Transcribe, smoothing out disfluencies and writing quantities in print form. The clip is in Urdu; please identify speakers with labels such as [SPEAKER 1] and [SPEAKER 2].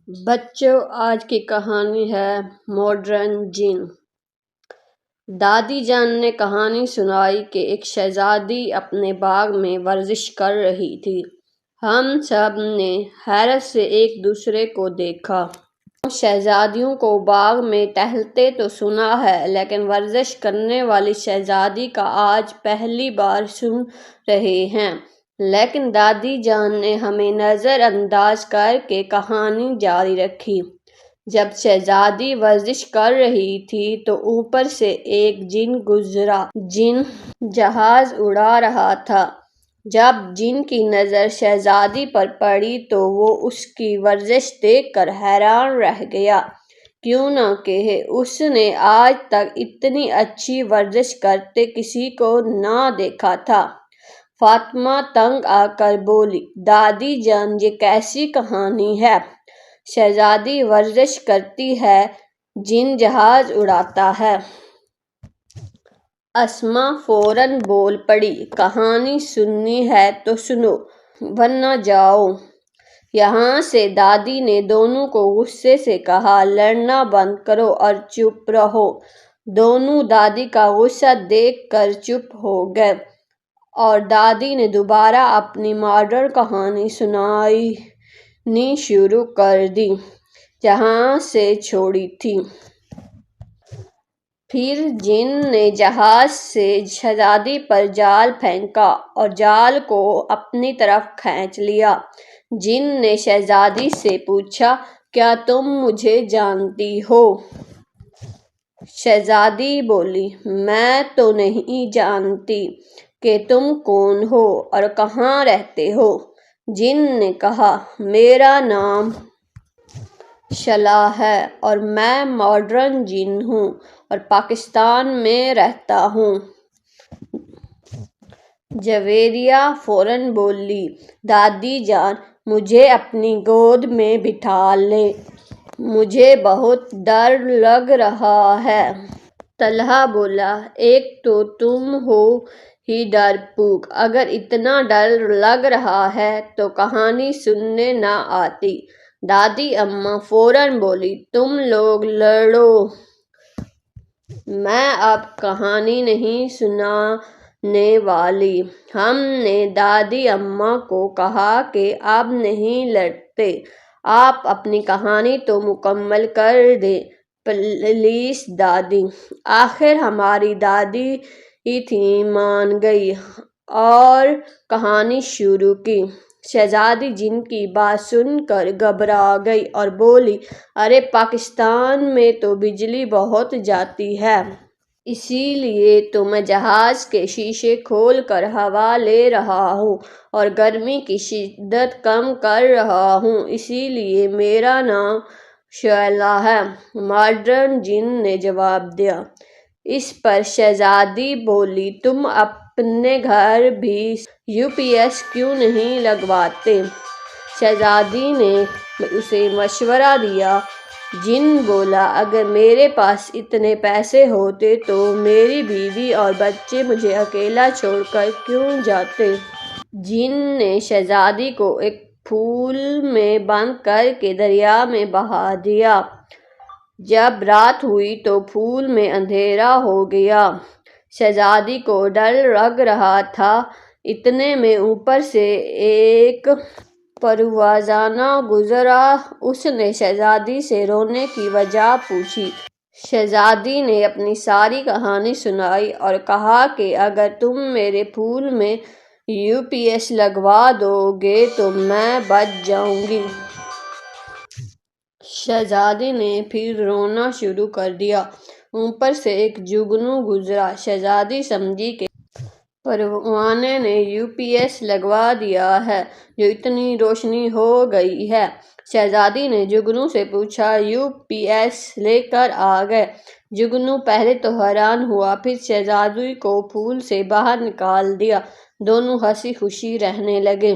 [SPEAKER 1] بچوں، آج کی کہانی ہے ماڈرن جن۔ دادی جان نے کہانی سنائی کہ ایک شہزادی اپنے باغ میں ورزش کر رہی تھی۔ ہم سب نے حیرت سے ایک دوسرے کو دیکھا۔ شہزادیوں کو باغ میں ٹہلتے تو سنا ہے، لیکن ورزش کرنے والی شہزادی کا آج پہلی بار سن رہے ہیں۔ لیکن دادی جان نے ہمیں نظر انداز کر کے کہانی جاری رکھی۔ جب شہزادی ورزش کر رہی تھی تو اوپر سے ایک جن گزرا۔ جن جہاز اڑا رہا تھا۔ جب جن کی نظر شہزادی پر پڑی تو وہ اس کی ورزش دیکھ کر حیران رہ گیا، کیوں نہ کہ اس نے آج تک اتنی اچھی ورزش کرتے کسی کو نہ دیکھا تھا۔ فاطمہ تنگ آ کر بولی، دادی جان، یہ کیسی کہانی ہے؟ شہزادی ورزش کرتی ہے، جن جہاز اڑاتا ہے۔ اسما فوراً بول پڑی، کہانی سننی ہے تو سنو، ورنہ جاؤ یہاں سے۔ دادی نے دونوں کو غصے سے کہا، لڑنا بند کرو اور چپ رہو۔ دونوں دادی کا غصہ دیکھ کر چپ ہو گئے اور دادی نے دوبارہ اپنی ماڈرن کہانی سنانی شروع کر دی، جہاں سے چھوڑی تھی۔ پھر جن نے جہاز سے شہزادی پر جال پھینکا اور جال کو اپنی طرف کھینچ لیا۔ جن نے شہزادی سے پوچھا، کیا تم مجھے جانتی ہو؟ شہزادی بولی، میں تو نہیں جانتی کہ تم کون ہو اور کہاں رہتے ہو۔ جن نے کہا، میرا نام شعلہ ہے اور میں ماڈرن جن ہوں اور پاکستان میں رہتا ہوں۔ جویریہ فوراً بولی، دادی جان، مجھے اپنی گود میں بٹھا لیں، مجھے بہت ڈر لگ رہا ہے۔ طلحہ بولا، ایک تو تم ہو ہی ڈرپوک، اگر اتنا ڈر لگ رہا ہے تو کہانی سننے نہ آتی۔ دادی اماں فوراً بولی، تم لوگ لڑو، میں اب کہانی نہیں سنانے والی۔ ہم نے دادی اماں کو کہا کہ اب نہیں لڑتے، آپ اپنی کہانی تو مکمل کر دیں پلیز دادی۔ آخر ہماری دادی تھی مان گئی اور کہانی شروع کی۔ شہزادی جن کی بات سن کر گھبرا گئی اور بولی، ارے پاکستان میں تو بجلی بہت جاتی ہے، اسی لیے تو میں جہاز کے شیشے کھول کر ہوا لے رہا ہوں اور گرمی کی شدت کم کر رہا ہوں، اسی لیے میرا نام شعلہ ہے، ماڈرن جن نے جواب دیا۔ اس پر شہزادی بولی، تم اپنے گھر بھی UPS کیوں نہیں لگواتے؟ شہزادی نے اسے مشورہ دیا۔ جن بولا، اگر میرے پاس اتنے پیسے ہوتے تو میری بیوی اور بچے مجھے اکیلا چھوڑ کر کیوں جاتے؟ جن نے شہزادی کو ایک پھول میں بند کر کے دریا میں بہا دیا۔ جب رات ہوئی تو پھول میں اندھیرا ہو گیا۔ شہزادی کو ڈر لگ رہا تھا، اتنے میں اوپر سے ایک پروازانہ گزرا۔ اس نے شہزادی سے رونے کی وجہ پوچھی۔ شہزادی نے اپنی ساری کہانی سنائی اور کہا کہ اگر تم میرے پھول میں UPS لگوا دو گے تو میں بچ جاؤں گی۔ شہزادی نے پھر رونا شروع کر دیا۔ اوپر سے ایک جگنو گزرا۔ شہزادی سمجھی کہ پروانے نے UPS لگوا دیا ہے، جو اتنی روشنی ہو گئی ہے۔ شہزادی نے جگنو سے پوچھا، UPS لے کر آ گئے؟ جگنو پہلے تو حیران ہوا، پھر شہزادی کو پھول سے باہر نکال دیا۔ دونوں ہنسی خوشی رہنے لگے۔